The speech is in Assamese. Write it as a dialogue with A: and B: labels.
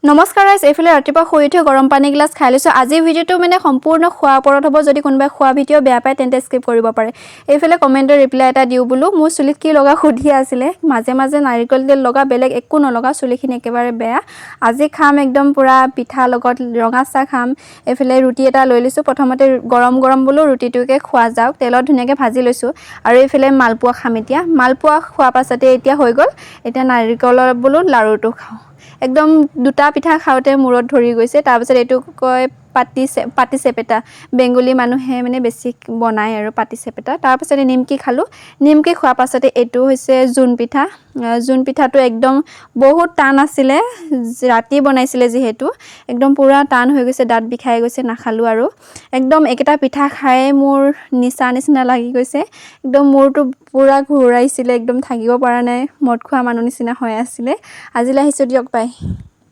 A: নমস্কাৰ গাইছ এইফালে ৰাতিপুৱা শুই উঠি গৰম পানী গিলাছ খাই লৈছোঁ আজি ভিডিঅ'টো মানে সম্পূৰ্ণ খোৱা ওপৰত হ'ব যদি কোনোবাই খোৱা ভিডিঅ' বেয়া পায় তেন্তে স্কিপ কৰিব পাৰে এইফালে কমেণ্টৰ ৰিপ্লাই এটা দিওঁ বোলো মোৰ চুলিত কি লগা সুধি আছিলে মাজে মাজে নাৰিকল তেল লগা বেলেগ একো নলগা চুলিখিনি একেবাৰে বেয়া আজি খাম একদম পুৰা পিঠা লগত ৰঙা চাহ খাম এইফালে ৰুটি এটা লৈ লৈছোঁ প্ৰথমতে গৰম গৰম বোলো ৰুটিটোকে খোৱা যাওক তেলত ধুনীয়াকৈ ভাজি লৈছোঁ আৰু এইফালে মালপোৱা খাম এতিয়া মালপোৱা খোৱাৰ পাছতে এতিয়া হৈ গ'ল এতিয়া নাৰিকলৰ বোলো লাৰুটো খাওঁ একদম দুটা পিঠা খাওঁতে মূৰত ধৰি গৈছে তাৰপিছত এইটো কয় পাতি চেপেটা বেংগলী মানুহে মানে বেছি বনায় আৰু পাতি চেপেটা তাৰপিছতে নিমকি খালোঁ নিমকি খোৱাৰ পাছতে এইটো হৈছে জোন পিঠাটো একদম বহুত টান আছিলে ৰাতি বনাইছিলে যিহেতু একদম পুৰা টান হৈ গৈছে দাঁত বিষাই গৈছে নাখালোঁ আৰু একদম একেটা পিঠা খায়ে মোৰ নিচিনা লাগি গৈছে একদম মূৰটো পুৰা ঘূৰাইছিলে একদম থাকিব পৰা নাই মদ খোৱা মানুহ নিচিনা হৈ আছিলে আজিলৈ আহিছোঁ দিয়ক বাই